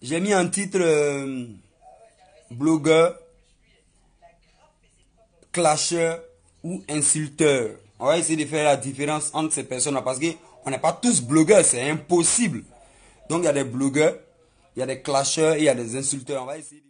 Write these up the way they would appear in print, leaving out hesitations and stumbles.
J'ai mis un titre blogueur, clasheur ou insulteur. On va essayer de faire la différence entre ces personnes-là parce qu'on n'est pas tous blogueurs, c'est impossible. Donc il y a des blogueurs, il y a des clasheurs et il y a des insulteurs. On va essayer de...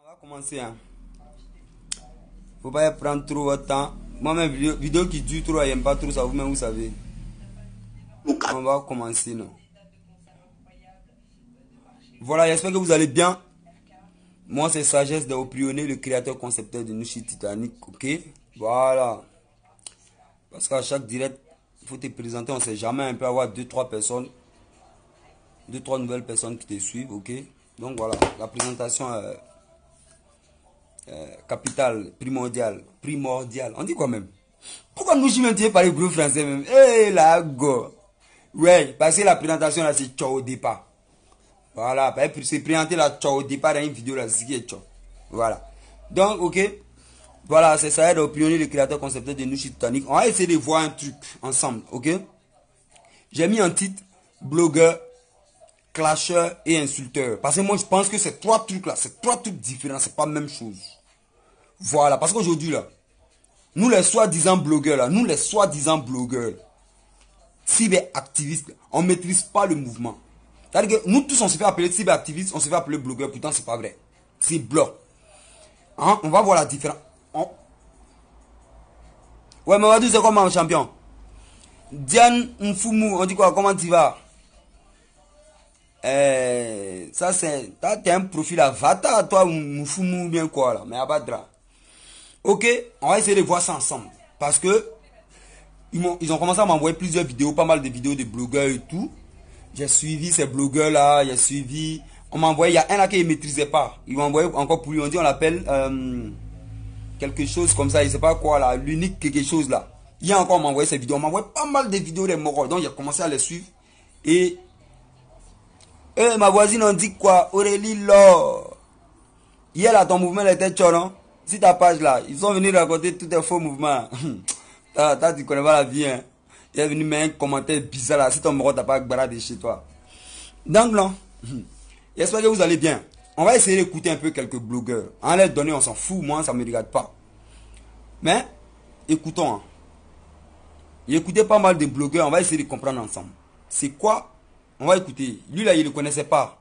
On va commencer. Hein. Faut pas prendre trop votre temps. Moi-même, vidéo qui dure trop, j'aime pas trop ça, vous-même vous savez. On va commencer, non. Voilà, j'espère que vous allez bien. Moi, c'est Sagesse de Opionné, le créateur concepteur de Nushi Titanic, ok? Voilà. Parce qu'à chaque direct, il faut te présenter, on sait jamais, on peut avoir 2-3 personnes, 2-3 nouvelles personnes qui te suivent, ok? Donc voilà, la présentation capitale, primordiale. On dit quoi même? Pourquoi nous, je viens parler gros français même? Eh, la go! Ouais, parce que la présentation là, c'est ciao au départ. Voilà, c'est présenter la ciao au départ dans une vidéo là, c'est ce qui est ciao. Voilà. Donc, ok. Voilà, c'est ça, le pionnier, le créateur concepteur de Nushi Titanic. On va essayer de voir un truc ensemble, ok? J'ai mis un titre, blogueur, clasheur et insulteur. Parce que moi, je pense que ces trois trucs là, c'est trois trucs différents, c'est pas la même chose. Voilà, parce qu'aujourd'hui là, nous les soi-disant blogueurs là, cyberactivistes, on ne maîtrise pas le mouvement. C'est-à-dire que nous tous on se fait appeler cyberactivistes, on se fait appeler blogueurs, pourtant c'est pas vrai. C'est blanc. Hein? On va voir la différence. Ouais, mais on va dire c'est comment champion? Diane Mfumu, on dit quoi? Comment tu vas? Ça c'est... T'as un profil avatar, toi, Mfumu, bien quoi là, mais Abadra. Ok, on va essayer de voir ça ensemble. Parce que ils ont commencé à m'envoyer plusieurs vidéos, pas mal de vidéos de blogueurs et tout. J'ai suivi ces blogueurs là, j'ai suivi. On m'a envoyé, il y a un là qui ne maîtrisait pas. Ils m'ont envoyé encore pour lui, on dit on l'appelle quelque chose comme ça, je ne sais pas quoi là, l'unique quelque chose là. Il y a encore, on m'a envoyé ces vidéos, on m'a envoyé pas mal de vidéos des moraux. Donc j'ai commencé à les suivre. Et ma voisine on dit quoi? Aurélie Laure. Hier là, ton mouvement était tchon, non? Si ta page là, ils sont venus raconter tous tes faux mouvements. Tu connais pas la vie, hein. Il est venu mettre un commentaire bizarre là. Si ton moro t'as pas baradé chez toi. Donc non. J'espère que vous allez bien. On va essayer d'écouter un peu quelques blogueurs. En les donner, on s'en fout. Moi, ça ne me regarde pas. Mais, écoutons. Hein. Écoutez pas mal de blogueurs. On va essayer de comprendre ensemble. C'est quoi? On va écouter. Lui là, il ne le connaissait pas.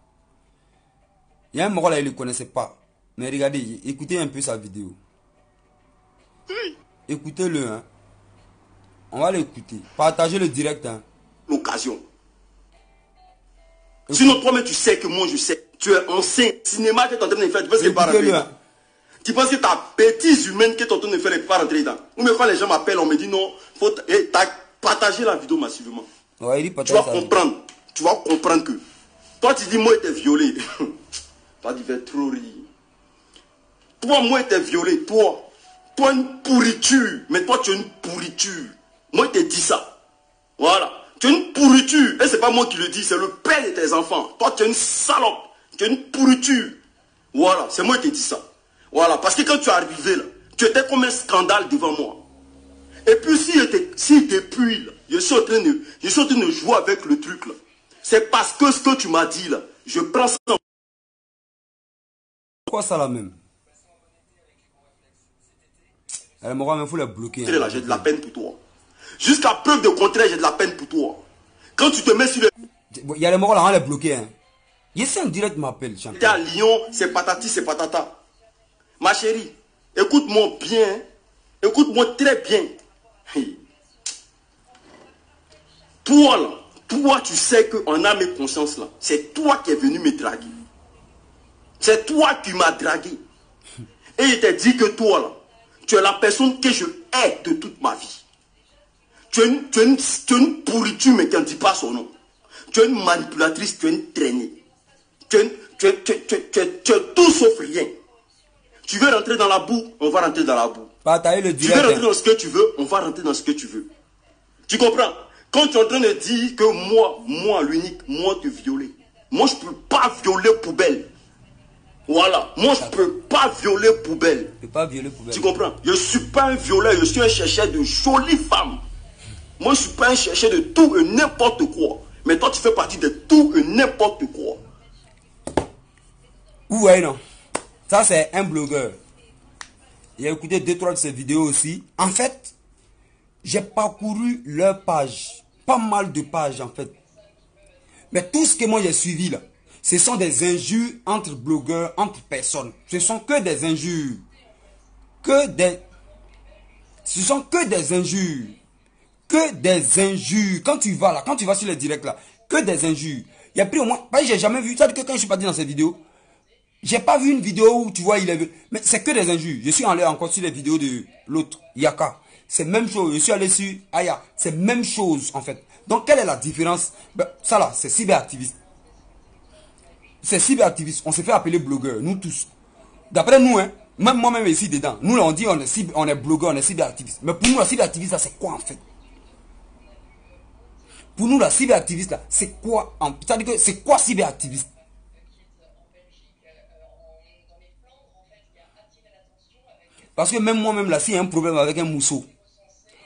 Il y a un moro là, il ne le connaissait pas. Mais regardez, écoutez un peu sa vidéo. Écoutez-le. Hein. On va l'écouter. Partagez le direct. Hein. L'occasion. Sinon, toi-même, tu sais que moi, je sais. Tu es ancien. Cinéma que tu es en train de faire, tu penses que pas rentrer dedans. Tu penses que ta bêtise humaine que tu es en train de faire n'est pas rentrer dedans. Ou même quand les gens m'appellent, on me dit non, faut partager la vidéo massivement. Ouais, il dit tu vas comprendre. Tu vas comprendre que. Toi, tu dis, moi, tu es violé. Toi, tu fais trop rire. Toi, moi, tu es violé. Toi, une pourriture. Mais toi, tu es une pourriture. Moi, je te dis ça. Voilà. tu es une pourriture. Et c'est pas moi qui le dis, c'est le père de tes enfants. Toi, tu es une salope. Tu es une pourriture. Voilà, c'est moi qui te dis ça. Voilà, parce que quand tu es arrivé là, tu étais comme un scandale devant moi. Et puis si depuis là, je suis en train de jouer avec le truc là. C'est parce que ce que tu m'as dit là, je prends ça. Pourquoi ça là même? Elle m'aura même faut la bloquer. J'ai de la peine pour toi. Jusqu'à preuve de contraire, j'ai de la peine pour toi. Quand tu te mets sur le... Il y a les morts là, on les bloquer. Hein. Ici en direct m'appelle. Tu es à Lyon, c'est patati, c'est patata. Ma chérie, écoute-moi bien. Écoute-moi très bien. Toi là, toi tu sais qu'en âme et conscience là, c'est toi qui es venu me draguer. C'est toi qui m'as dragué. Et il t'a dit que toi là, tu es la personne que je hais de toute ma vie. Tu es une pourriture, mais tu ne dis pas son nom. Tu es une manipulatrice, tu es une traînée. Tu es tout sauf rien. Tu veux rentrer dans la boue, on va rentrer dans la boue. Tu veux rentrer dans ce que tu veux, on va rentrer dans ce que tu veux. Tu comprends? Quand tu es en train de dire que moi l'unique, moi te violer. Moi je ne peux pas violer poubelle. Voilà, moi je ne peux pas violer poubelle. Tu peux pas violer poubelle. Tu comprends? Je ne suis pas un violeur, je suis un chercheur de jolies femmes. Moi je ne suis pas un chercheur de tout et n'importe quoi. Mais toi tu fais partie de tout et n'importe quoi. Vous voyez non? Ça c'est un blogueur. J'ai écouté 2-3 de ses vidéos aussi. En fait, j'ai parcouru leur page. Pas mal de pages en fait. Mais tout ce que moi j'ai suivi là, ce sont des injures entre blogueurs, entre personnes. Ce sont que des injures. Ce sont que des injures. Que des injures. Quand tu vas là, quand tu vas sur les directs là, que des injures. Il y a pris au moins, j'ai jamais vu, ça que quand je suis parti dans ces vidéos, j'ai pas vu une vidéo où tu vois, il est... Mais c'est que des injures. Je suis allé encore sur les vidéos de l'autre, Yaka. C'est même chose. Je suis allé sur Aya. C'est même chose en fait. Donc quelle est la différence? Ben, ça là, c'est cyberactiviste. C'est cyberactiviste. On s'est fait appeler blogueur, nous tous. D'après nous, hein, même moi-même ici dedans, nous là on dit on est blogueur, on est cyberactiviste. Mais pour nous, la cyberactiviste là, c'est quoi en fait? Pour nous, la cyberactiviste là, c'est quoi? C'est-à-dire que c'est quoi cyberactiviste? Parce que même moi-même là, s'il y a un problème avec un mousseau,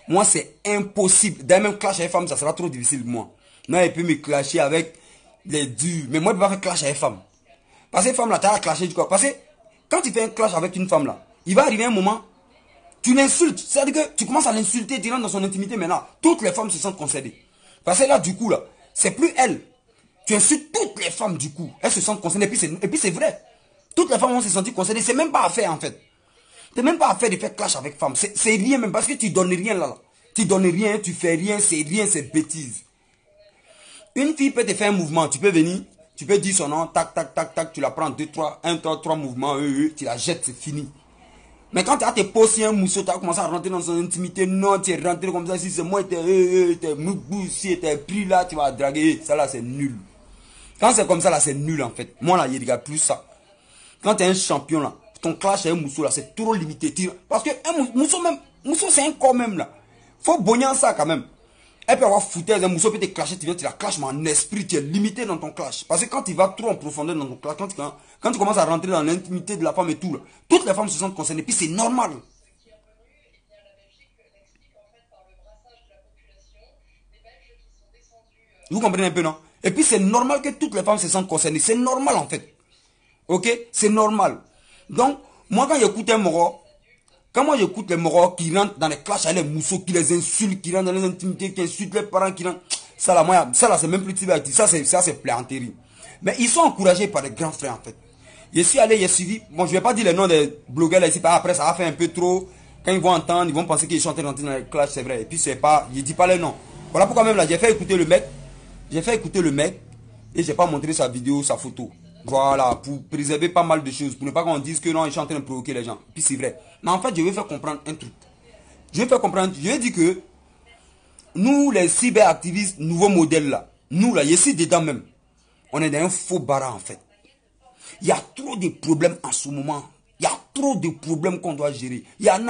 moi c'est impossible. D'ailleurs même clash avec femme, ça sera trop difficile pour moi. Non, il peut me clasher avec les durs. Mais moi je ne peux pas faire clash avec femme. Parce que femme là, tu as clashé du quoi? Parce que quand tu fais un clash avec une femme là, il va arriver un moment, tu l'insultes. C'est-à-dire que tu commences à l'insulter, tu rentres dans son intimité maintenant. Toutes les femmes se sentent concédées. Parce que là du coup là, c'est plus elle. Tu insultes toutes les femmes du coup. Elles se sentent concédées. Et puis c'est vrai. Toutes les femmes vont se sentir concédées. C'est même pas à faire en fait. C'est même pas à faire de faire clash avec femme. C'est rien même parce que tu donnes rien là. Tu donnes rien, tu fais rien, c'est bêtise. Une fille peut te faire un mouvement, tu peux venir, tu peux dire son nom, tac, tac, tac, tac, tu la prends 3 mouvements, tu la jettes, c'est fini. Mais quand tu as tes posé un mousseau, tu as commencé à rentrer dans son intimité, non, tu es rentré comme ça, si c'est moi, t'es mouboussé, t'es pris là, tu vas draguer, ça là c'est nul. Quand c'est comme ça là, c'est nul en fait. Moi là, il n'y a plus ça. Quand tu es un champion là, ton clash avec un mousseau là, c'est trop limité. Parce que un mousseau c'est un corps même là. Faut bogner ça quand même. Elle peut avoir foutaise, un mousseau peut te clasher, tu la clashes, mais en esprit, tu es limité dans ton clash. Parce que quand tu vas trop en profondeur dans ton clash, quand tu commences à rentrer dans l'intimité de la femme et tout, là, toutes les femmes se sentent concernées, puis c'est normal. Vous comprenez un peu, non? Et puis c'est normal que toutes les femmes se sentent concernées. C'est normal en fait. Ok? C'est normal. Donc, moi quand j'écoute un moro, quand moi j'écoute les moros qui rentrent dans les clashs avec les mousseaux, qui les insultent, qui rentrent dans les intimités, qui insultent les parents, qui rentrent... Ça là c'est même plus cyberactif. Ça c'est plaisanterie. Mais ils sont encouragés par les grands frères en fait. Je suis allé, j'ai suivi. Bon, je vais pas dire les noms des blogueurs là ici, après ça va faire un peu trop. Quand ils vont entendre, ils vont penser qu'ils sont en train d'entrer dans les clashs, c'est vrai. Et puis c'est pas, je dis pas les noms. Voilà pourquoi même là, j'ai fait écouter le mec. Et j'ai pas montré sa vidéo, sa photo. Voilà, pour préserver pas mal de choses. Pour ne pas qu'on dise que non, ils sont en train de provoquer les gens. Puis c'est vrai. Mais en fait, je vais faire comprendre un truc. Je vais dire que nous, les cyberactivistes, nouveaux modèles là, nous là, ici dedans même, on est dans un faux bara en fait. Il y a trop de problèmes en ce moment. Il y a trop de problèmes qu'on doit gérer. Il y a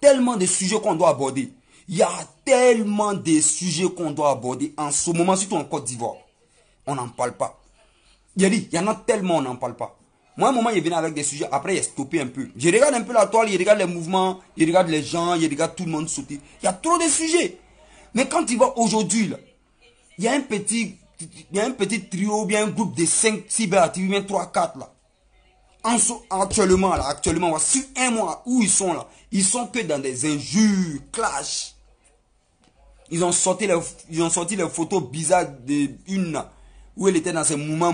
tellement de sujets qu'on doit aborder. Il y a tellement de sujets qu'on doit aborder en ce moment, surtout en Côte d'Ivoire. On n'en parle pas. Il y en a tellement, on n'en parle pas. Moi, à un moment, il venu avec des sujets, après, il a stoppé un peu. Je regarde un peu la toile, il regarde les mouvements, il regarde les gens, il regarde tout le monde sauter. Il y a trop de sujets. Mais quand il va aujourd'hui, là, il y a un petit trio, bien un groupe de 5 cyberactifs, bien 3, 4 là. Actuellement, voici un mois où ils sont là. Ils sont que dans des injures, clash. Ils ont sorti les photos bizarres d'une là, où elle était dans ces mouvements.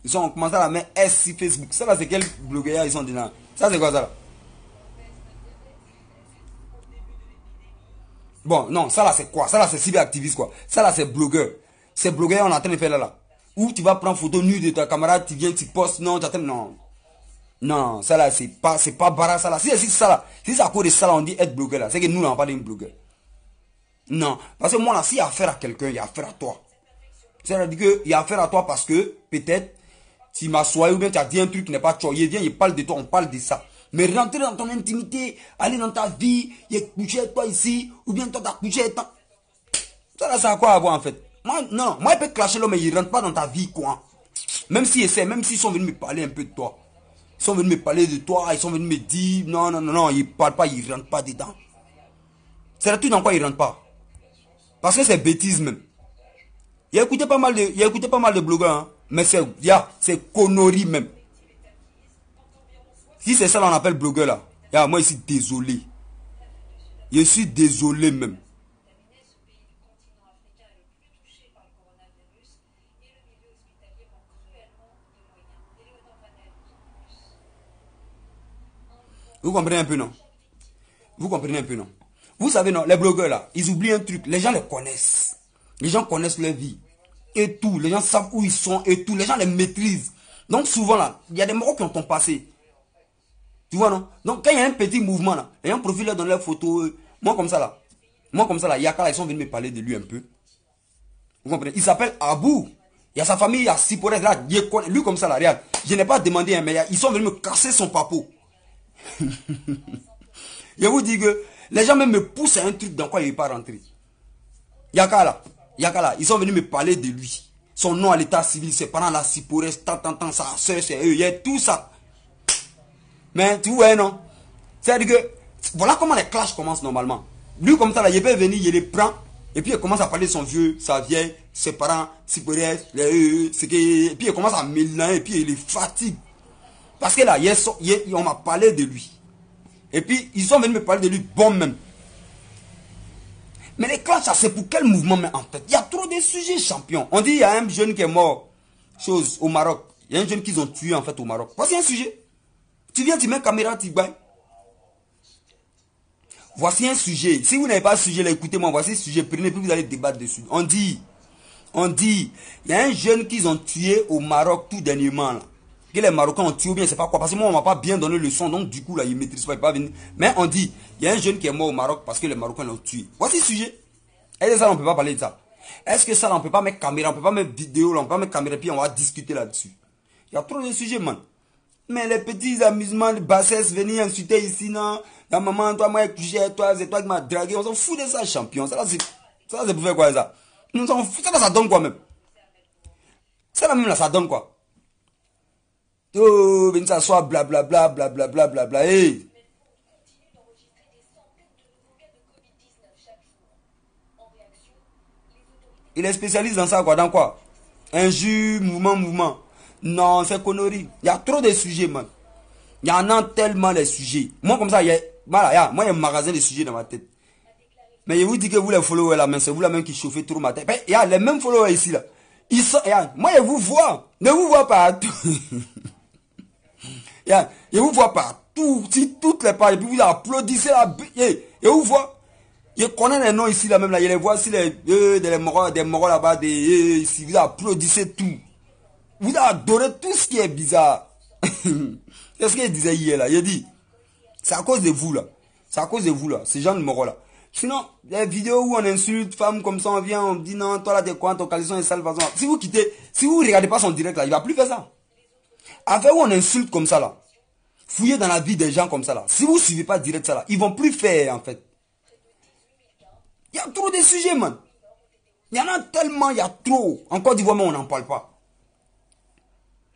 Ils ont commencé à la mettre S sur Facebook. Ça là, c'est quel blogueur ils sont dedans? Ça c'est quoi ça là? Bon, non, ça là c'est quoi? Ça là c'est cyberactiviste quoi. Ça là c'est blogueur. Ces blogueurs on est en train de faire là. Où tu vas prendre photo nue de ta camarade, tu viens, tu postes, non, tu attends, non. Non, ça là c'est pas bara ça là. Si c'est ça là, si c'est à cause de ça là, on dit être blogueur là, c'est que nous n'avons pas d'un blogueur. Non, parce que moi là, s'il y a affaire à quelqu'un, il y a affaire à toi. C'est-à-dire qu'il y a affaire à toi parce que peut-être tu m'as soigné ou bien tu as dit un truc qui n'est pas choyé, viens, il parle de toi, on parle de ça. Mais rentrer dans ton intimité, aller dans ta vie, il est couché avec toi ici, ou bien toi t'as couché avec toi. Ça là, ça a quoi à voir en fait? Moi, non, moi il peut clasher l'homme mais il rentre pas dans ta vie quoi. Même s'ils sont venus me parler un peu de toi. Ils sont venus me parler de toi, ils sont venus me dire, non, ils ne parlent pas, ils ne rentrent pas dedans. C'est là tout dans quoi ils ne rentrent pas. Parce que c'est bêtise même. Il a écouté pas mal de blogueurs, hein, mais c'est connerie même. Si c'est ça qu'on appelle blogueur là, moi je suis désolé. Je suis désolé même. Vous comprenez un peu non? Vous comprenez un peu non? Vous savez non, les blogueurs là, ils oublient un truc, les gens les connaissent. Les gens connaissent leur vie. Et tout, les gens savent où ils sont et tout, les gens les maîtrisent. Donc souvent là, il y a des morts qui ont ton passé. Tu vois non? Donc quand il y a un petit mouvement là, les gens profilent dans leurs photos, moi comme ça là, Yaka, ils sont venus me parler de lui un peu. Vous comprenez? Il s'appelle Abou. Il y a sa famille, il y a Sipores là, lui comme ça là, regarde. Je n'ai pas demandé un meilleur, ils sont venus me casser son papeau. Je vous dis que les gens même me poussent à un truc dans quoi il n'est pas rentré. Yaka là, ils sont venus me parler de lui. Son nom à l'état civil, ses parents là, Sipores, sa soeur, c'est eux, il y a tout ça. Mais tu vois non? C'est-à-dire que, voilà comment les clashs commencent normalement. Lui comme ça là, il peut venir, il les prend, et puis il commence à parler de son vieux, sa vieille, ses parents, Sipores, et puis il commence à mélanger, et puis il les fatigue. Parce que là, on m'a parlé de lui. Et puis, ils sont venus me parler de lui, bon même. Mais les clashs, c'est pour quel mouvement mais en fait? Il y a trop de sujets, champion. On dit il y a un jeune qui est mort, au Maroc. Il y a un jeune qu'ils ont tué en fait au Maroc. Voici un sujet. Tu viens, tu mets caméra, tu bailles. Voici un sujet. Si vous n'avez pas de sujet, là, écoutez-moi, voici un sujet. Prenez, puis vous allez débattre dessus. On dit, il y a un jeune qu'ils ont tué au Maroc tout dernièrement là. Que les Marocains ont tué ou bien c'est pas quoi. Parce que moi on m'a pas bien donné le son. Donc du coup là ils ne maîtrisent pas, ils pas venir. Mais on dit, il y a un jeune qui est mort au Maroc parce que les Marocains l'ont tué. Voici le sujet. Est-ce que ça on peut pas parler de ça? Est-ce que ça on peut pas mettre caméra, on peut pas mettre vidéo, on peut pas mettre caméra puis on va discuter là-dessus. Il y a trop de sujets man. Mais les petits amusements de bassesse venir insulter ici non. La maman toi moi c'est toi qui m'as dragué. On s'en fout de ça champion. Ça c'est pour faire quoi ça? On s'en fout, ça donne quoi même? Ça là même là ça donne quoi? Oh, venez s'asseoir, blablabla, blablabla, blablabla, hey. Il est spécialiste dans ça, quoi, dans quoi? Injure, mouvement. Non, c'est connerie. Il y a trop de sujets, man. Il y en a tellement de sujets. Moi, comme ça, il y a un magasin de sujets dans ma tête. Mais je vous dis que vous, les followers, là, c'est vous là même qui chauffez trop ma tête. Il y a les mêmes followers ici, là. Ils sont, moi, je vous vois. Ne vous vois pas tout. Je vous vois partout, si toutes les pages, et puis vous applaudissez là, et vous vois, je connais les noms ici là même là, je les vois ici, des moraux là-bas, ici, vous applaudissez tout. Vous adorez tout ce qui est bizarre. C'est ce qu'il disait hier là, il dit, c'est à cause de vous là, ces gens de moraux là. Sinon, les vidéos où on insulte femmes comme ça, on vient, on dit non, toi là t'es quoi, ton caleçon est sale, façon. Si vous regardez pas son direct là, il va plus faire ça. Avec où on insulte comme ça là, fouillez dans la vie des gens comme ça là. Si vous ne suivez pas direct ça là, ils vont plus faire en fait. Il y a trop de sujets, man. Il y en a tellement, il y a trop. En Côte d'Ivoire, mais on n'en parle pas.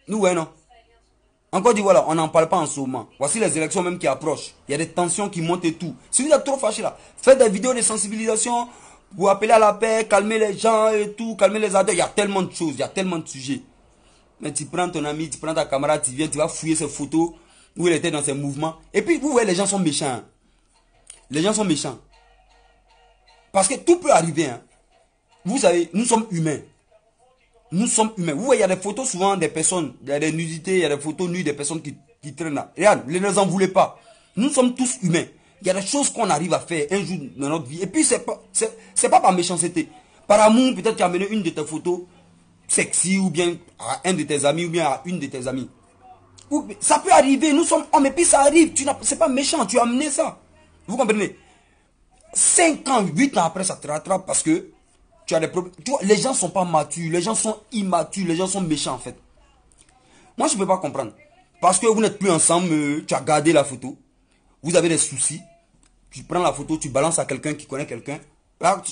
Nous, ouais, non. En Côte d'Ivoire, on n'en parle pas en ce moment. Voici les élections même qui approchent. Il y a des tensions qui montent et tout. Si vous êtes trop fâché là, faites des vidéos de sensibilisation, vous appelez à la paix, calmez les gens et tout, calmez les adultes. Il y a tellement de choses, il y a tellement de sujets. Mais tu prends ton ami, tu prends ta camarade, tu viens, tu vas fouiller ses photos, où il était dans ses mouvements. Et puis, vous voyez, les gens sont méchants. Les gens sont méchants. Parce que tout peut arriver. Hein. Vous savez, nous sommes humains. Nous sommes humains. Vous voyez, il y a des photos souvent des personnes, il y a des nudités, il y a des photos nues des personnes qui traînent là. Regarde, ne les en voulez pas. Nous sommes tous humains. Il y a des choses qu'on arrive à faire un jour dans notre vie. Et puis, c'est pas par méchanceté. Par amour, peut-être tu as amené une de tes photos sexy ou bien à un de tes amis ou bien à une de tes amies. Ça peut arriver, nous sommes hommes et puis ça arrive. C'est pas méchant, tu as amené ça. Vous comprenez? 5 ans, 8 ans après, ça te rattrape parce que tu as des problèmes. Tu vois, les gens sont pas matures, les gens sont immatures, les gens sont méchants en fait. Moi, je ne peux pas comprendre. Parce que vous n'êtes plus ensemble, tu as gardé la photo, vous avez des soucis, tu prends la photo, tu balances à quelqu'un qui connaît quelqu'un.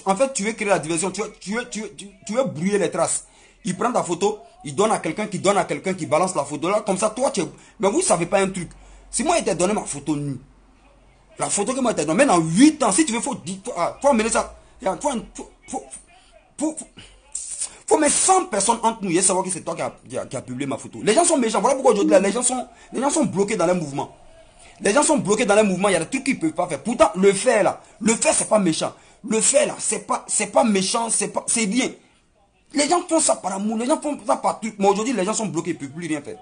En fait, tu veux créer la diversion, tu veux brouiller les traces. Il prend ta photo, il donne à quelqu'un qui donne à quelqu'un qui balance la photo là. Comme ça, toi, mais vous ne savez pas un truc. Si moi, il t'a donné ma photo nue, la photo que moi, il t'a donnée, même en 8 ans, si tu veux, faut amener ça. Faut mettre 100 personnes entre nous et savoir que c'est toi qui a publié ma photo. Les gens sont méchants. Voilà pourquoi aujourd'hui, les gens sont bloqués dans les mouvements. Les gens sont bloqués dans les mouvements. Il y a des trucs qu'ils ne peuvent pas faire. Pourtant, le faire là, le faire, c'est pas méchant. Le faire là, c'est pas méchant, c'est bien. Les gens font ça par amour, les gens font ça par truc. Mais aujourd'hui, les gens sont bloqués, ils ne peuvent plus rien faire.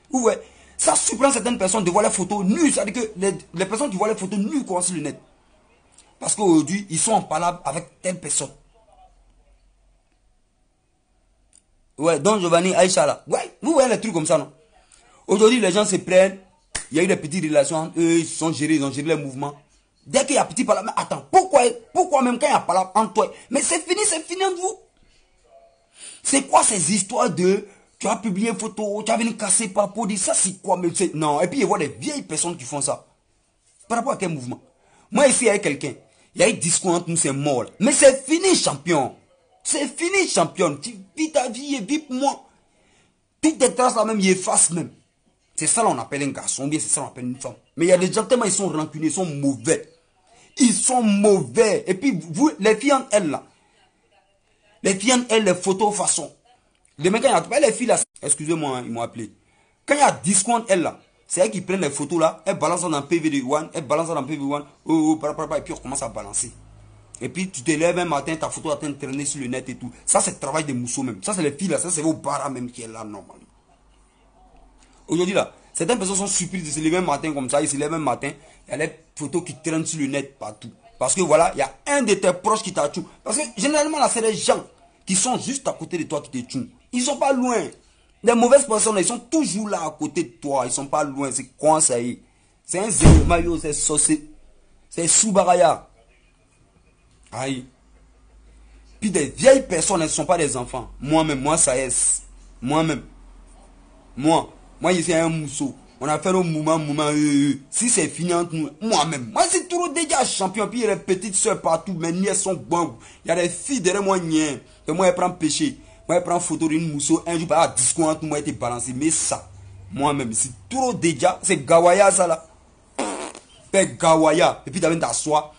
Vous voyez, ça surprend certaines personnes de voir les photos nues. C'est-à-dire que les personnes qui voient les photos nues quoi, sur le net. Parce qu'aujourd'hui, ils sont en palabre avec telle personne. Ouais, Don Giovanni, Aïcha là. Ouais, vous voyez les trucs comme ça, non? Aujourd'hui, les gens se prennent. Il y a eu des petites relations. Eux, ils ont géré les mouvements. Dès qu'il y a petit palabre, mais attends, pourquoi même quand il y a palabre entre toi? Mais c'est fini entre vous. C'est quoi ces histoires de tu as publié une photo, tu as venu casser par peau, ça c'est quoi? Mais non, et puis il y a des vieilles personnes qui font ça. Par rapport à quel mouvement? Moi ici avec quelqu'un, il y a un discours entre nous, c'est mort. Mais c'est fini, champion. C'est fini, champion. Tu vis ta vie et vis pour moi. Toutes tes traces là même, ils effacent même. C'est ça là on appelle un garçon, bien c'est ça on appelle une femme. Mais il y a des gens tellement ils sont rancuniers, ils sont mauvais. Ils sont mauvais. Et puis vous, les filles entre elles là. Les filles, elles, les photos façon. Les mecs, quand il y a pas les filles là, excusez-moi, ils m'ont appelé. Quand il y a 10 comptes, elles là, c'est elles qui prennent les photos là, elles balancent dans PVD1, elles balancent dans PVD1, et puis on commence à balancer. Et puis tu te lèves un matin, ta photo est en train de traîner sur le net et tout. Ça, c'est le travail des mousseaux même. Ça, c'est les filles là, ça, c'est vos barras même qui est là normalement. Aujourd'hui là, certaines personnes sont surprises de se lever un matin comme ça, ils se lèvent un matin, il y a les photos qui traînent sur le net partout. Parce que voilà, il y a un de tes proches qui t'a tué. Parce que généralement là, c'est les gens qui sont juste à côté de toi qui te tuent. Ils sont pas loin. Les mauvaises personnes, ils sont toujours là à côté de toi. Ils sont pas loin. C'est quoi ça y est? C'est un zéro maillot, c'est saucé. C'est Soubaraya. Aïe. Puis des vieilles personnes, elles ne sont pas des enfants. Moi-même, moi ça est. Moi-même. Moi ici, un mousseau. On a fait le mouvement. Si c'est fini entre nous, moi-même. Moi, c'est trop déjà champion. Puis il y a des petites soeurs partout. Mes nièces sont bonnes. Il y a des filles derrière moi. Et moi, elles prennent péché. Moi, elles prennent photo d'une mousseau. Un jour, à disco entre moi, été balancé. Mais ça, moi-même, c'est trop déjà. C'est Gawaya, ça là. C'est Gawaya. Et puis, tu as t'asseoir.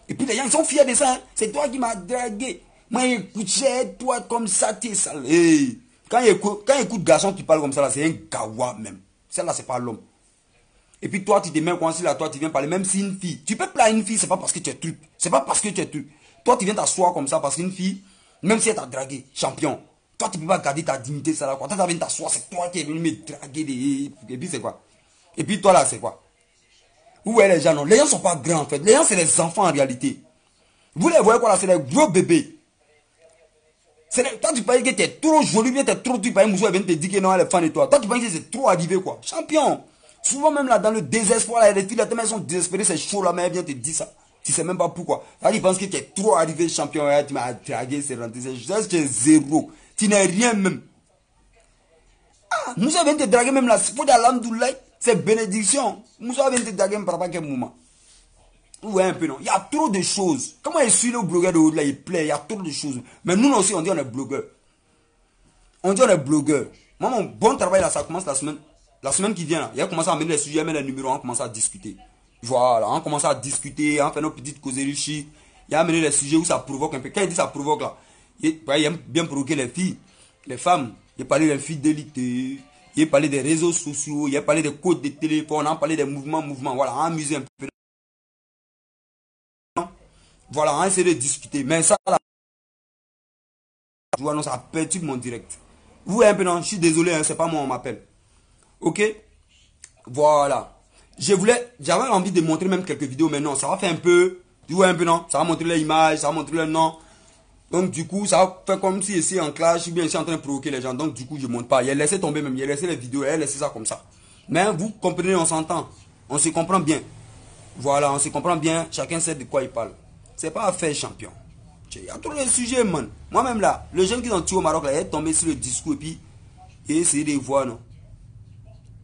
Et puis, les gens, ils sont fiers de ça. Hein. C'est toi qui m'as dragué. Moi, écoute, toi, comme ça, t'es sale. Hey. Quand il écoute garçon qui parle comme ça, c'est un gawa même. Celle-là, c'est pas l'homme. Et puis toi, tu te mets coincé là, toi, tu viens parler. Même si une fille, tu peux plaire une fille, c'est pas parce que tu es truc. C'est pas parce que tu es truc. Toi, tu viens t'asseoir comme ça parce qu'une fille, même si elle t'a dragué, champion, toi, tu peux pas garder ta dignité, ça là, quoi. Toi, tu viens t'asseoir, c'est toi qui es venu me draguer. Et puis, c'est quoi? Et puis, toi, là, c'est quoi? Où est les gens, non? Les gens sont pas grands, en fait. Les gens, c'est les enfants, en réalité. Vous les voyez quoi, là? C'est les gros bébés. Toi, tu penses que tu es trop joli, bien tu es trop truc, par exemple, elle vient te dire que non, elle est fan de toi. Toi, tu penses que c'est trop arrivé, quoi. Champion. Souvent, même là, dans le désespoir, là, les filles, là, tellement elles sont désespérées, c'est chaud, là, mais elle vient te dire ça. Tu sais même pas pourquoi. Là, tu penses que tu es trop arrivé, champion, là, tu m'as dragué, c'est rentré. C'est tu es zéro. Tu n'es rien même. Ah, Moussa vient te draguer même là. Faut dire l'Alhamdoulilah, c'est bénédiction. Moussa vient te draguer même par rapport à quel moment. Vous voyez un peu, non? Il y a trop de choses. Comment il suit le blogueur de haut là, il plaît, il y a trop de choses. Mais nous aussi, on dit on est blogueur. On dit on est blogueur. Moi, mon bon travail là, ça commence la semaine qui vient là. Il a commencé à amener les sujets, à mettre les numéros, on commence à discuter. Voilà, on commence à discuter, on fait nos petites causeries chic. Il a amené les sujets où ça provoque un peu. Quand il dit ça provoque là, il aime bien provoquer les filles, les femmes. Il a parlé d'infidélité, il a parlé des réseaux sociaux, il a parlé des codes de téléphone, on a parlé des mouvements. Voilà, on a amusé un peu. Voilà, on a essayé de discuter. Mais ça là, non, ça perturbe mon direct. Vous voyez un peu, non, je suis désolé, hein, c'est pas moi, on m'appelle. Ok? Voilà. J'avais envie de montrer même quelques vidéos, mais non, ça va faire un peu, tu vois un peu, non? Ça va montrer l'image, ça va montrer le nom. Donc, du coup, ça va faire comme si ici en clash, je suis bien ici en train de provoquer les gens. Donc, du coup, je ne monte pas. Il a laissé tomber même, il a laissé les vidéos, il a laissé ça comme ça. Mais vous comprenez, on s'entend. On se comprend bien. Voilà, on se comprend bien. Chacun sait de quoi il parle. C'est pas à faire champion. Il y a trop de sujets, man. Moi-même là, le jeune qui ont tué au Maroc, là, il est tombé sur le discours et puis il a essayé de voir, non?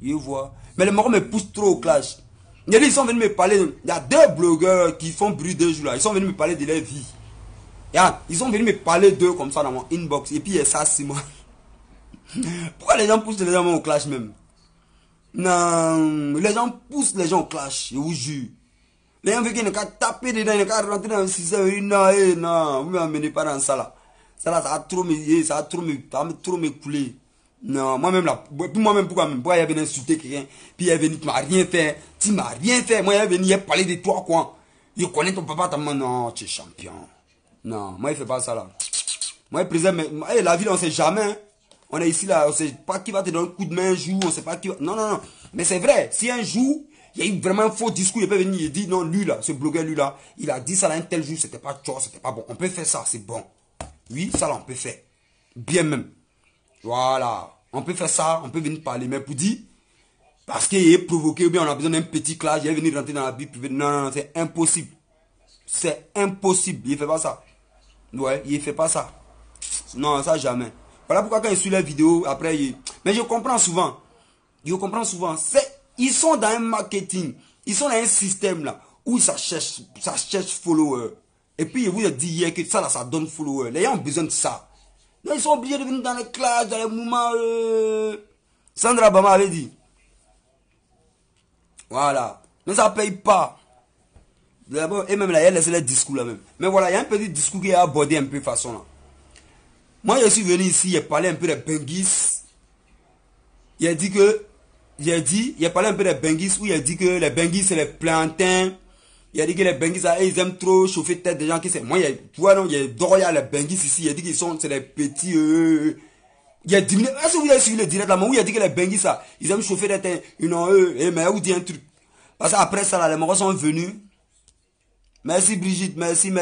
Il voit. Mais les Marocains me poussent trop au clash. Ils sont venus me parler. Il y a deux blogueurs qui font bruit 2 jours là. Ils sont venus me parler de leur vie. Ils sont venus me parler d'eux comme ça dans mon inbox. Et puis il y a ça, c'est moi. Pourquoi les gens poussent les gens au clash même? Non, les gens poussent les gens au clash, je vous jure. Les gens veulent qu'ils ne qu'à taper dedans, ils ne qu'à rentrer dans le système. Non, vous ne m'amenez pas dans ça là. Ça là, ça va trop me couler. Non, moi-même là, moi-même pourquoi même? Pourquoi il est venu insulter quelqu'un? Puis il est venu, tu m'as rien fait. Tu m'as rien fait. Moi il est venu, il a parlé de toi quoi. Il connaît ton papa, ta maman. Non, tu es champion. Non, moi il fait pas ça là. Moi il présente, mais la ville on sait jamais. Hein. On est ici là, on sait pas qui va te donner un coup de main un jour, on sait pas qui va. Non, non, non. Mais c'est vrai, si un jour, il y a eu vraiment un faux discours, il peut venir, il dit non, lui là, ce blogueur lui là, il a dit ça là un tel jour, c'était pas tchor, c'était pas bon. On peut faire ça, c'est bon. Oui, ça là on peut faire. Bien même. Voilà. On peut faire ça, on peut venir parler. Mais pour dire, parce qu'il est provoqué, ou bien on a besoin d'un petit clash, il est venu rentrer dans la vie privée. Non, non, non, c'est impossible. C'est impossible. Il ne fait pas ça. Ouais, il ne fait pas ça. Non, ça jamais. Voilà pourquoi quand il suit les vidéos, après, mais je comprends souvent. Je comprends souvent. Ils sont dans un marketing. Ils sont dans un système là, où ça cherche followers. Et puis, je vous ai dit hier que ça là, ça donne followers. Les gens ont besoin de ça. Non, ils sont obligés de venir dans les classes, dans les mouvements. Sandra Bama avait dit. Voilà. Mais ça ne paye pas. Et même là, elle laisse les discours là même. Mais voilà, il y a un petit discours qui a abordé un peu de façon là. Moi, je suis venu ici, j'ai parlé un peu des Benguis. Il a dit que. Il a parlé un peu des Benguis où il a dit que les Benguis c'est les plantains. Il a dit que les Benguis, ils aiment trop chauffer tête des gens qui c'est. Moi, tu vois, non, il y a Doroya, les Benguis ici. Il a dit qu'ils sont, c'est les petits. Il a diminué. Est-ce que vous avez suivi le direct là? Mais où il a dit que les Benguis, ça, ils aiment chauffer des têtes. Mais où dit un truc? Parce qu'après ça, là, les Marocains sont venus. Merci Brigitte, merci.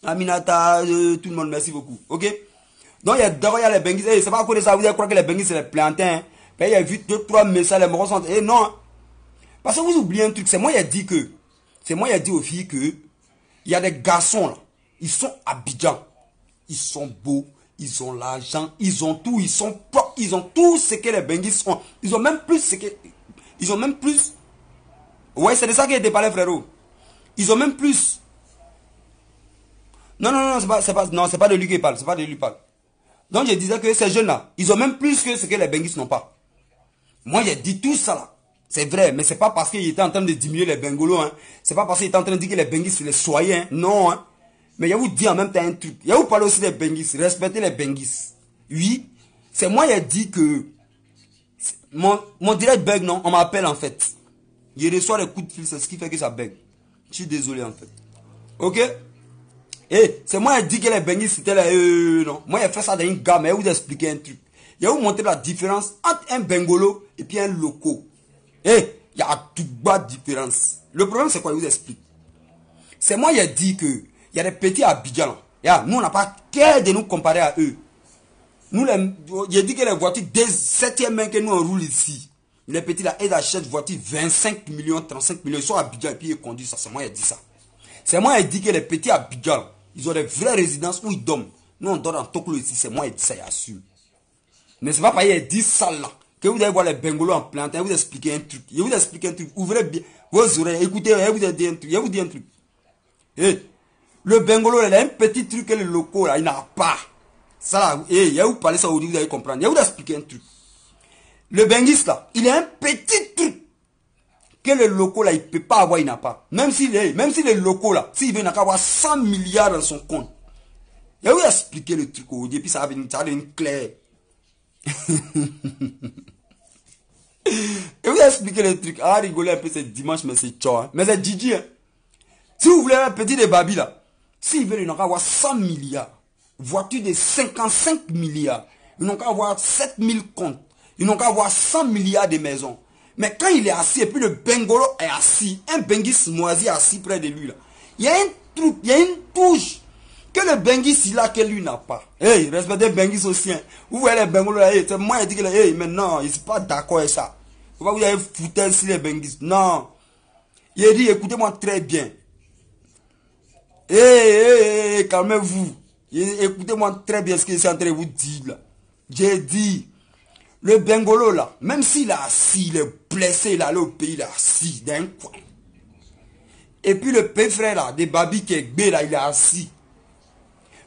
Aminata, tout le monde, merci beaucoup. Ok? Donc, il y a Doroya, les Benguis. C'est pas à cause de ça, vous croyez que les Benguis, c'est les plantains. Il y a vu 2-3 messages, les Marocains sont. Non. Parce que vous oubliez un truc, c'est moi qui ai dit que, c'est moi qui ai dit aux filles que, il y a des garçons là, ils sont Abidjan, ils sont beaux, ils ont l'argent, ils ont tout, ils sont propres, ils ont tout ce que les Benguis ont, ils ont même plus ouais c'est de ça qui a été parlé frérot, ils ont même plus, non, c'est pas de lui qui parle, c'est pas de lui qui parle. Donc je disais que ces jeunes là, ils ont même plus que ce que les Benguis n'ont pas. Moi j'ai dit tout ça là. C'est vrai, mais c'est pas parce qu'il était en train de diminuer les Bengolos, hein. C'est pas parce qu'il était en train de dire que les Benguis c'est les soyez, hein. Non, hein. Mais il vous dit en même temps un truc. Il vous parle aussi des Benguis. Respectez les Benguis. Oui. C'est moi qui ai dit que mon direct bug, non. On m'appelle en fait. Je reçois les coups de fil, c'est ce qui fait que ça bug. Je suis désolé en fait. Ok? Et c'est moi qui ai dit que les Benguis c'était les non. Moi j'ai fait ça dans une gamme, mais je vous expliquer un truc. Je vais vous montrer la différence entre un Bengolo et puis un loco. Il y a toute bas différence. Le problème, c'est quoi? Je vous explique. C'est moi qui ai dit que il y a des petits Abidjan. Nous, on n'a pas qu'à de nous comparer à eux. Nous, j'ai dit que les voitures des 7e main que nous on roule ici, les petits là, ils achètent voitures 25 millions, 35 millions. Ils sont à Abidjan et puis ils conduisent ça. C'est moi qui ai dit ça. C'est moi qui ai dit que les petits Abidjan, ils ont des vraies résidences où ils dorment. Nous, on dort en Toklo ici. C'est moi qui ai dit ça, j'assume. Mais c'est pas parce qu'il a dit ça là que vous allez voir les bengolos en plantain, vous expliquer un truc. Je vous explique un truc. Ouvrez bien vos oreilles, écoutez, je vous dis un truc. Je vous dis un truc. Et le bengolo, il a un petit truc que le loco, là, il n'a pas. Ça, là, il y a où parler ça aujourd'hui, vous allez comprendre. Je vais vous expliquer un truc. Le bengis, là, il a un petit truc que le loco, là, il ne peut pas avoir, il n'a pas. Même si le loco, là, s'il veut, il n'a qu'à avoir 100 milliards dans son compte. Je vais vous expliquer le truc aujourd'hui, puis ça va devenir clair. Je vais vous expliquer le truc. Ah, rigoler un peu, c'est dimanche, mais c'est tchao. Hein. Mais c'est Didi. Hein. Si vous voulez un petit de Babi, là, s'il veut, il n'a qu'à avoir 100 milliards. Voiture de 55 milliards. Ils n'ont qu'à avoir 7000 comptes. Ils n'ont qu'à avoir 100 milliards de maisons. Mais quand il est assis, et puis le bengolo est assis, un bengis moisi assis près de lui, là, il y a un truc, il y a une touche que le bengis il a que lui n'a pas. Hey, respectez bengis aussi. Hein. Vous voyez les bengolos là, c'est moi qui dis que hey, mais non, il ne sont pas d'accord avec ça. Faut pas que vous allez foutre sur les bengis. Non. Il a dit, écoutez-moi très bien. Hey, calmez-vous. Écoutez-moi très bien ce que je suis en train de vous dire là. J'ai dit, le bengolo là, même s'il est assis, il est blessé, il est allé au pays, il est assis dans un coin. Et puis le petit frère là, des Babi qui est bé là, il est assis.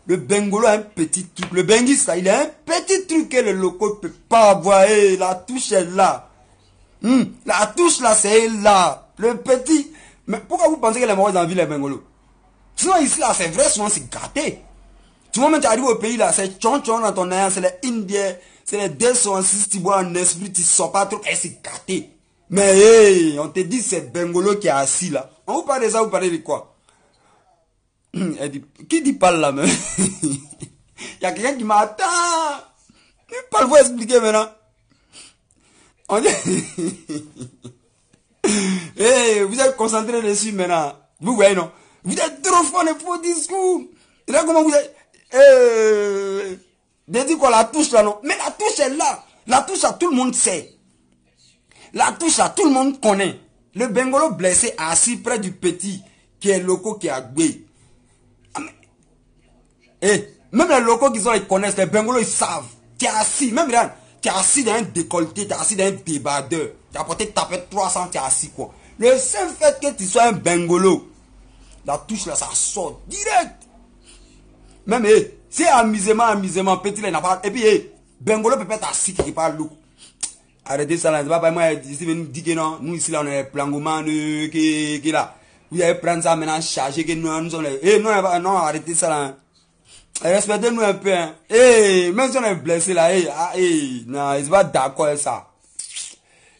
Le bengolo a un petit truc. Le bengis là, il a un petit truc que le loco ne peut pas avoir. Hey, la touche est là. La touche là, c'est là. Le petit. Mais pourquoi vous pensez que les morts dans la ville, les bengolos? Sinon ici là, c'est vrai, souvent c'est gâté. Tu vois, même tu arrives au pays là, c'est tchon-tchon dans ton air, c'est les Indiens, c'est les 206, tu bois un esprit, tu sors pas trop, et c'est gâté. Mais hey, on te dit c'est bengolo qui est assis là. On vous parle de ça, vous parlez de quoi? Elle dit, qui dit parle là même? Il y a quelqu'un qui m'attend. Parle, vous expliquer maintenant. On dit, hey, vous êtes concentré dessus maintenant. Vous voyez non? Vous êtes trop fort de faux discours. Et là comment vous êtes... dit quoi la touche là non? Mais la touche est là. La touche là tout le monde sait. La touche là tout le monde connaît. Le bengolo blessé assis près du petit qui est loco qui a gbé. Même les locaux qui sont ils connaissent, les bengolos ils savent. Tu es assis, même regarde, tu es assis dans un décolleté, tu es assis dans un débardeur. Tu as porté tapette 300, tu es assis quoi. Le seul fait que tu sois un bengolo, la touche là ça sort direct. Même c'est amusement, petit là il n'a pas. Et puis bengolo peut être assis quelque part lourd. Arrêtez ça là, c'est pas moi ici me dit que non, nous ici là on est plangoman qui là. Vous allez prendre ça maintenant charger que nous sommes les. Non, arrêtez ça là. Respectez-nous un peu, hein. Même si on est blessé là, non, ils sont pas d'accord avec ça.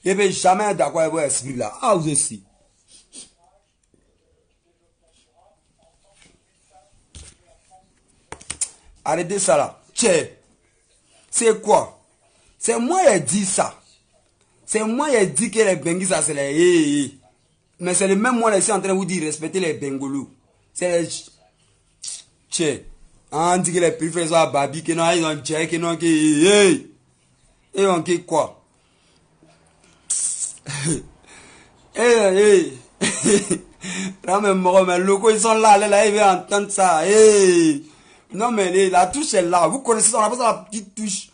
Et puis jamais d'accord avec votre esprit là. Ah, vous aussi. Arrêtez ça là. Tchè. C'est quoi? C'est moi qui ai dit ça. C'est moi qui ai dit que les bengis ça c'est les mais c'est le même moi qui suis en train de vous dire respectez les bengolos. C'est les tchè. On dit que les préfets sont à Babi, que non, ils ont tchè, que non, que et on dit quoi? Non mais moi, mais locaux ils sont là, ils veulent entendre ça. Non mais la touche est là. Vous connaissez ça, on appelle ça la petite touche.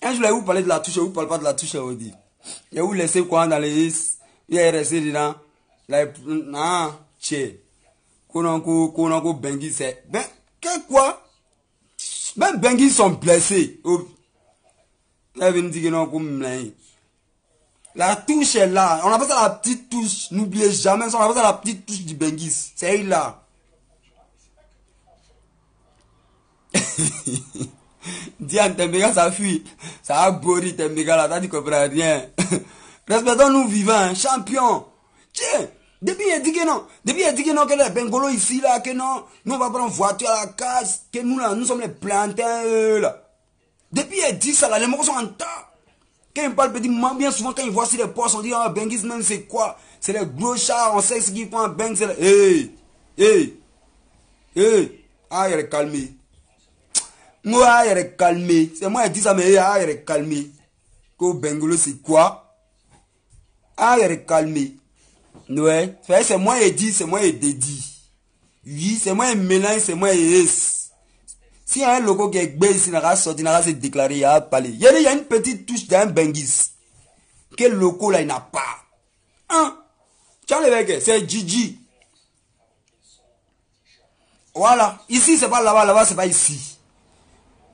Un jour, je vais vous parler de la touche, je ne vous parle pas de la touche aujourd'hui. Je vais vous laisser quoi dans les is. Il est resté dedans. Non, tchè. Kononko Bengi, c'est. Ben, quoi? Ben, Bengi sont blessés. Là, il vient dire que non, la touche est là. On appelle ça la petite touche. N'oubliez jamais ça. On appelle ça la petite touche du Bengis. C'est là. Diane, Tembega, ça fuit. Ça a bourri, Tembega, là, t'as dit qu'on comprend rien. Respectons-nous vivants, champions. Tiens, depuis il dit que non. Depuis il dit que non, que les bengolos ici, là, que non. Nous, on va prendre voiture à la casse. Que nous, là, nous sommes les plantains, là. Depuis il dit ça, là, les morts sont en tas. Quand ils parlent petit, bien souvent, quand ils voient sur les postes, on dit, ah, Bengis, même, c'est quoi? C'est les gros chars, on sait ce qu'ils font en Beng, c'est les. Ah, il est calmé. Moi, il est calmé. C'est moi qui dis ça, mais il est calmé. Que Bengolo, c'est quoi? Ah, il est calmé. Ouais. C'est moi qui dis, c'est moi qui dédie. Oui, c'est moi qui mélange, c'est moi qui est. Si y a un logo qui est bé ici, il n'a pas sorti, il n'a pas se déclaré, il a parlé. Il y a une petite touche d'un Bengis. Quel loco là, il n'a pas. Hein? Tiens les mecs, c'est Gigi. Voilà. Ici, c'est pas là-bas, là-bas, c'est pas ici.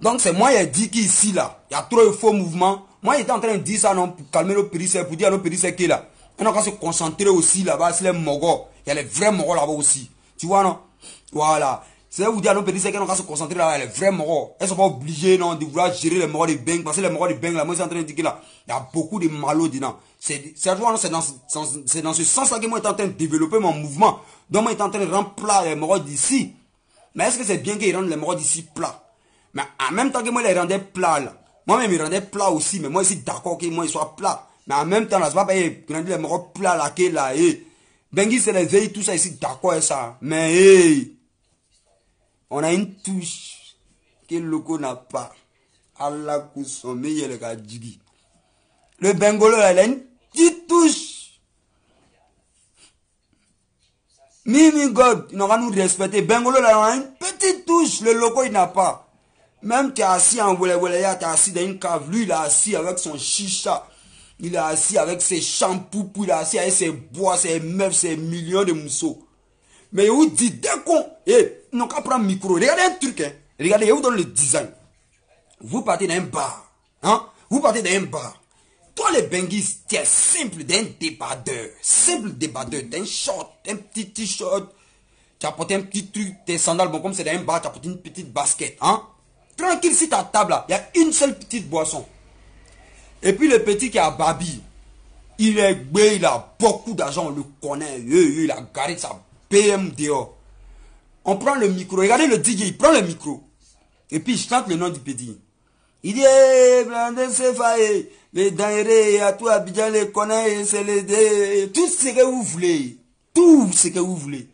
Donc, c'est moi qui ai dit qu'ici, là, il y a trop de faux mouvements. Moi, il était en train de dire ça, non, pour calmer nos périsseurs, pour dire à nos périsseurs qui est là. On a qu'à se concentrer aussi là-bas, sur les mogos. Il y a les vrais mogos là-bas aussi. Tu vois, non? Voilà. C'est vous dire à nos périsseurs qu'on a qu'à se concentrer là-bas, les vrais mogos. Elles ne sont pas obligées, non, de vouloir gérer les mogos de Beng. Parce que les mogos de Beng, là, moi, je suis en train de dire que là, il y a beaucoup de malauds dedans. C'est dans ce sens-là que moi, je suis en train de développer mon mouvement. Donc, moi, je suis en train de rendre plat les mogos d'ici. Mais est-ce que c'est bien qu'ils rendent les mogos d'ici plats? Mais en même temps que moi, je les rendais plats, là. Moi-même, je rendais plats aussi. Mais moi, je suis d'accord que moi, ils soient plats. Mais en même temps, là, c'est pas grandir les mogos plats, là, que là, Bengui, c'est les veilles, tout ça, ici, d'accord, et ça. Mais, on a une touche que le loco n'a pas. Allah Kousson, mais il y a le gars Djigi. Le Bengolo, là, il a une petite touche. Mimi God, il n'aura nous respecter. Bengolo, là, il a une petite touche. Le loco, il n'a pas. Même tu es assis en volé, tu es assis dans une cave. Lui, il est assis avec son chicha. Il est assis avec ses shampoos. Il est assis avec ses bois, ses meufs, ses millions de mousseaux. Mais il vous dit, dès qu'on... non, qu'à prendre un micro. Regardez un truc, hein. Regardez, il vous donne le design. Vous partez d'un bar. Hein? Vous partez d'un bar. Toi, les Benguis, tu es simple d'un débardeur. Simple débardeur. D'un short, un petit t-shirt. Tu as porté un petit truc, tes sandales. Bon, comme c'est dans un bar, tu as porté une petite basket. Hein? Tranquille, si ta table là, il y a une seule petite boisson. Et puis le petit qui a Babi, il est gbé, il a beaucoup d'argent, on le connaît. Il a garé sa PM dehors. On prend le micro, regardez le DJ, il prend le micro. Et puis il chante le nom du petit. Il dit, les denrées, à tout Abidjan, les connaît, c'est les... Tout ce que vous voulez. Tout ce que vous voulez.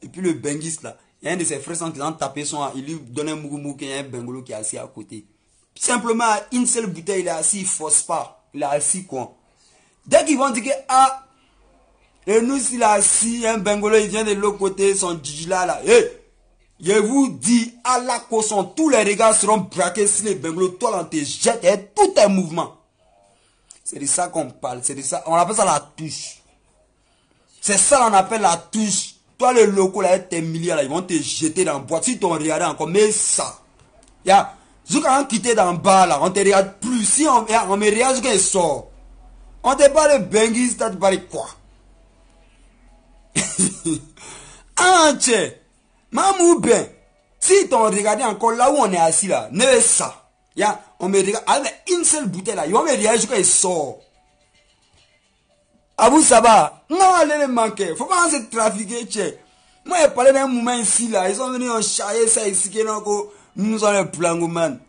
Et puis le benguiste là, il y a un de ses frères qui a tapé son, il lui donne un mougou qui est un bengolo qui est assis à côté. Simplement, une seule bouteille, il est assis, il ne force pas. Il est assis quoi. Dès qu'ils vont dire que, ah, et nous, s'il est assis, un bengolo, il vient de l'autre côté, son djila là. Je vous dis, à la caution, tous les regards seront braqués sur les bengolos. Toi, là, on te jette, et tout est mouvement. C'est de ça qu'on parle, c'est de ça. On appelle ça la touche. C'est ça qu'on appelle la touche. Toi, le loco, là, tes milliards, là, ils vont te jeter dans la boîte. Si tu regardé encore, mais ça. Ya, quand on quitte dans le bar, là, on te regarde plus. Si on me regarde quand il sort, on te parle de Benguis, tu te parles quoi? Ah, tiens, mamou ben, si tu regardes encore là où on est assis, là, ne ça. Ya, on me regarde avec une seule bouteille, là, ils vont me regarder quand il sort. Abou Saba, non, allez les manquer. Faut pas se trafiquer, tché. Moi, j'ai parlé d'un moment ici, là. Ils sont venus en charrier ça ici, que nous sommes les plangouman.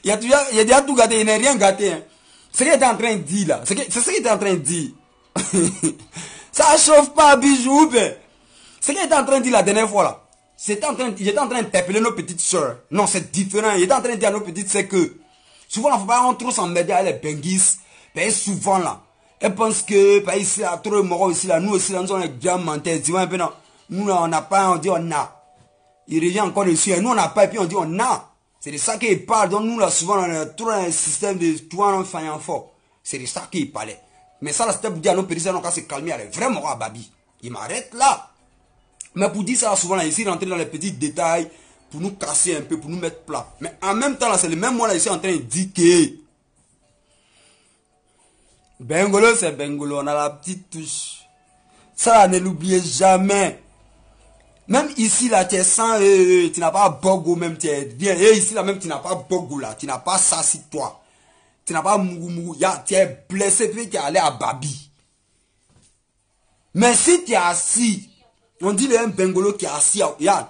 Il a déjà tout gâté, il n'a rien gâté. Hein. Ce qu'il était en train de dire, là. C'est ce qu'il était en train de dire. Ça chauffe pas, bijou, ben. Ce qu'il était en train de dire la dernière fois, là. J'étais en train d'interpeller nos petites soeurs. Non, c'est différent. Il était en train de dire à nos petites soeurs que souvent, il ne faut pas trop s'emmerder avec les benguis. Ben, souvent, là, elles pensent que, ben, ici, là, trop de moraux ici, là, nous aussi, là, nous sommes les grands menteurs. Tu vois un peu, non? Nous, là, on n'a pas, on dit on a. Il revient encore dessus. Et nous, on n'a pas, et puis on dit on a. C'est de ça qu'il parle. Donc, nous, là, souvent, on est trop dans un système de tout en faillant fort. C'est de ça qu'il parlait. Mais ça, là, c'était pour dire à nos petites soeurs, on va se calmer, elle est vraiment à Babi. Il m'arrête là. Mais pour dire ça, souvent, là, ici, rentrer dans les petits détails, pour nous casser un peu, pour nous mettre plat. Mais en même temps, là, c'est le même moi, là, ici, en train de dire que Bengolo, c'est Bengolo, on a la petite touche. Ça, ne l'oubliez jamais. Même ici, là, tu es sans, tu n'as pas bogo, même, tu es bien. Et ici, là, même, tu n'as pas bogo, là, tu n'as pas ça sur toi. Tu n'as pas mougou, tu es blessé, puis tu es allé à Babi. Mais si tu es assis, on dit un bengolo qui est assis, regarde,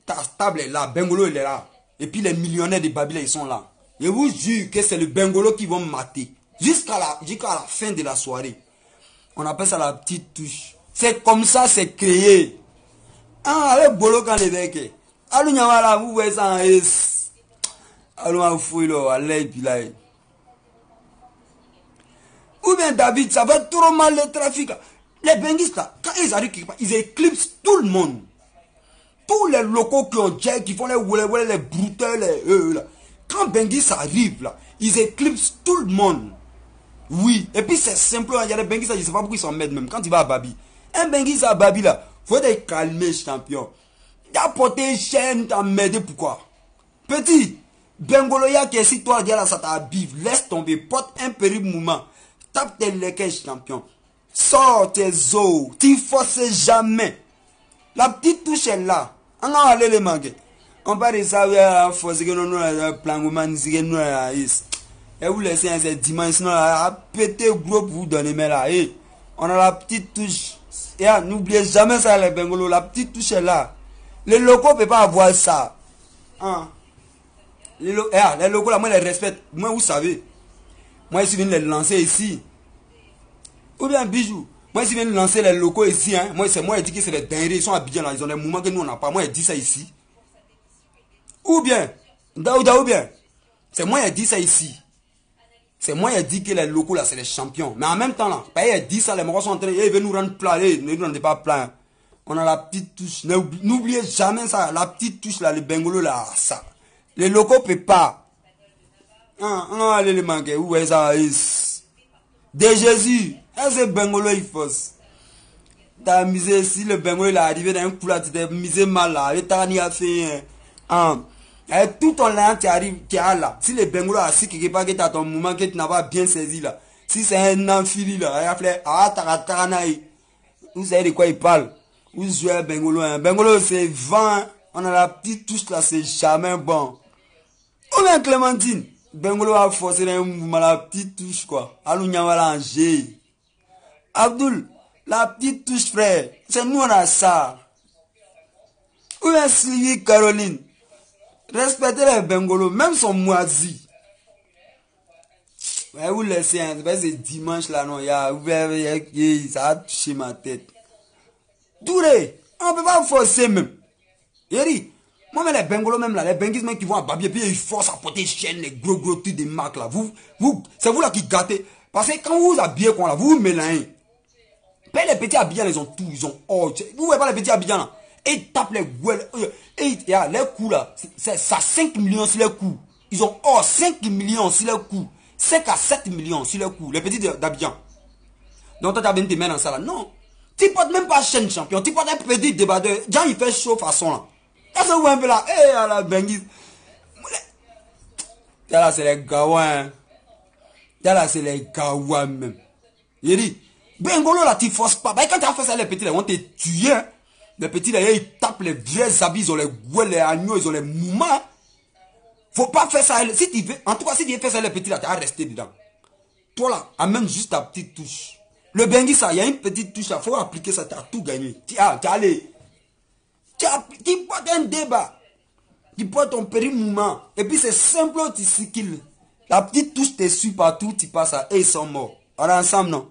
ta table est là, bengolo il est là. Et puis les millionnaires de Babi ils sont là. Je vous jure que c'est le bengolo qui vont mater. Jusqu'à la fin de la soirée. On appelle ça la petite touche. C'est comme ça, c'est créé. Ah, avec bolo quand les mecs. Allô, nyamala, vous voyez ça en S. Allô, ma fouille, là, allez, puis là. Ou bien David, ça va trop mal le trafic. Les benguistes, là, quand ils arrivent quelque part, ils éclipsent tout le monde. tous les locaux qui ont jack, qui font les woulet, les brouteurs, là. Quand Benguis arrive là, ils éclipsent tout le monde. Oui. Et puis c'est simple, il y a des Benguis, je ne sais pas pourquoi ils s'en mettent même. Quand il va à Babi. Un Benguis à Babi là, faut être calmer, champion. T'as porté chaîne, t'as m'aidé pourquoi? Petit, Bengoloya qui est si toi, là, ça t'habille. Laisse tomber, porte un périple mouvement. Tape tes lequets, champion. Sors tes os. Tu forces jamais. La petite touche est là. On va aller les manquer. On va dire ça, on force que nous plan et vous laissez un dimanche, sinon à péter gros pour vous donner, mais là, on a la petite touche. Et n'oubliez jamais ça, les Bengolos. La petite touche est là. Les locaux ne peuvent pas avoir ça. Hein? Les locaux, là, moi, je les respecte. Moi, vous savez. Moi, je suis venu les lancer ici. Ou bien, bijou. Moi, je suis venu lancer les locaux ici. Hein. Moi, c'est moi, je dis que c'est des dingueries. Ils sont habillés là. Ils ont des mouvements que nous, on n'a pas. Moi, je dis ça ici. Ou bien. Ou bien. C'est moi, je dis ça ici. C'est moi, je dis que les locaux, là, c'est les champions. Mais en même temps, là, il dit ça, les Marocains sont en train de... Ils veulent nous rendre plats. Ne nous rendez pas plats. On a la petite touche. N'oubliez jamais ça. La petite touche, là, les Bengolos, là, ça. Les locaux ne peuvent pas. On va aller les manquer. Où est ça? De Jésus. C'est Bengolo, il faut. T'as misé, si le Bengolo il est arrivé dans un coup là, tu t'es misé mal là. Et t'as rien fait. Avec tout ton lien qui arrive, qui a là. Si le Bengolo a assis quelque part, que t'as ton mouvement que tu n'as pas bien saisi là. Si c'est un amphili là, il a fait, vous savez de quoi il parle. Vous jouez Bengolo. Bengolo c'est 20. On a la petite touche là, c'est jamais bon. Ou bien Clémentine. Bengolo a forcé un mouvement, la petite touche quoi. Alou Nyamala en G. Abdul, la petite touche frère. C'est nous on a ça. Ou bien Sylvie Caroline. Respectez les Bengolo, même son moisi. Ouais, vous laissez, hein, c'est dimanche là, non, ça a touché ma tête. Touré, on ne peut pas forcer même. Yeri, moi, mais les Bengolo même là, les Benguis même qui vont à Babi, et puis ils forcent à porter chaîne, les gros trucs des marques là. C'est vous là qui gâtez. Parce que quand vous habillez quoi là, vous mélangez. Mais les petits habillants, ils ont tout, ils ont or. Vous voyez pas les petits habillants là? Et ils tapent les gouelles. Et les coups là, ça 5 millions sur les coups. Ils ont or 5 millions sur les coups. 5 à 7 millions sur les coups. Les petits d'Abidjan. Donc toi tu as bien te mettre dans ça là. Non. Tu portes même pas chaîne champion. Tu portes un petit débatteur. Jean il fait chaud façon là. Est-ce que vous voyez un peu là? À la Benguise. Là c'est les gawa. Là c'est les gawa même. Il dit. Bengolo là tu forces pas. Bah, quand tu as fait ça les petits là, on te tué. Les petits là, ils tapent les vrais habits, ils ont les gouets, les agneaux, ils ont les mouvements. Faut pas faire ça. Si tu veux, en tout cas, si tu veux faire ça les petits là, tu vas rester dedans. Toi là, amène juste ta petite touche. Le Bengui ça, il y a une petite touche là, faut appliquer ça, tu as tout gagné. Tu allé. Tu portes un débat. Tu portes ton péri-mouvement. Et puis c'est simple, tu cycles. La petite touche te suit partout, tu passes à, et ils sont morts. On est ensemble, non?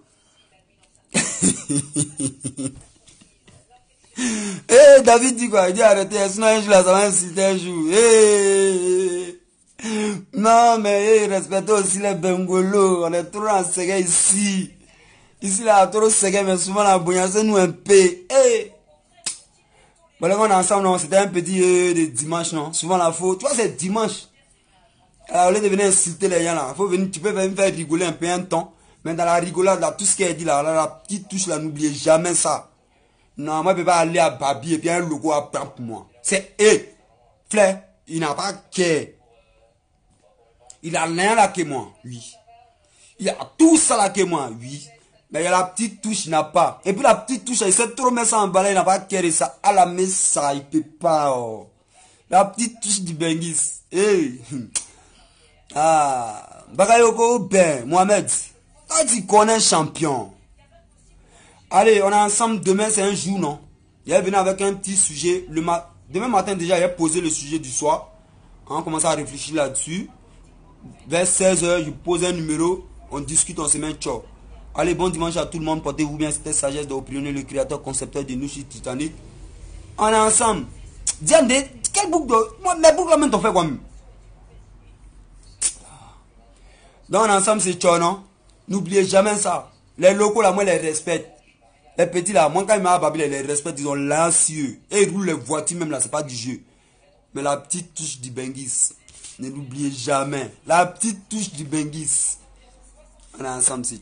David dit quoi? Il dit arrêtez, sinon un jour là, ça va inciter un jour. Non, mais respectez aussi les Bengolo. On est trop en ségué ici. Ici là, trop ségué, mais souvent la bouillasse nous un peu. Bon, là, on est ensemble, c'était un petit de dimanche, non? Souvent la faute. Tu vois, c'est dimanche. Alors, au lieu de venir insulter les gens là, faut venir, tu peux venir faire rigoler un peu un temps. Mais dans la rigolade, là, tout ce qu'elle dit là, la petite touche là, n'oubliez jamais ça. Non, moi, je ne peux pas aller à Babi et puis un logo à prendre pour moi. C'est Flair, il n'a pas que. Il a rien là que moi, oui. Il a tout ça là que moi, oui. Mais il y a la petite touche, il n'a pas. Et puis la petite touche, il sait trop mettre ça en balai, il n'a pas que ça. À la messe, ça, il ne peut pas. Oh. La petite touche du Benguis. Bakayoko, ben, Mohamed. Toi, tu connais un champion. Allez, on est ensemble. Demain, c'est un jour, non? Il est venu avec un petit sujet. Demain matin, déjà, il a posé le sujet du soir. On commence à réfléchir là-dessus. Vers 16h, je pose un numéro. On discute, on se met ciao. Allez, bon dimanche à tout le monde. Portez-vous bien. C'était Sagesse de Opinion, le créateur, concepteur de Nushi Titanic. On est ensemble. Diane, quel boucle de... Moi, mes boucles, là, même, t'en fais quoi même? Donc, on est ensemble, c'est ciao, non? N'oubliez jamais ça. Les locaux, là, moi, les respecte. Les petits là, moi quand ils m'ont babylé, les respectent, ils ont l'ancieux. Et ils roulent les voitures même là, c'est pas du jeu. Mais la petite touche du Bengis, ne l'oubliez jamais. La petite touche du Bengis. On est ensemble, c'est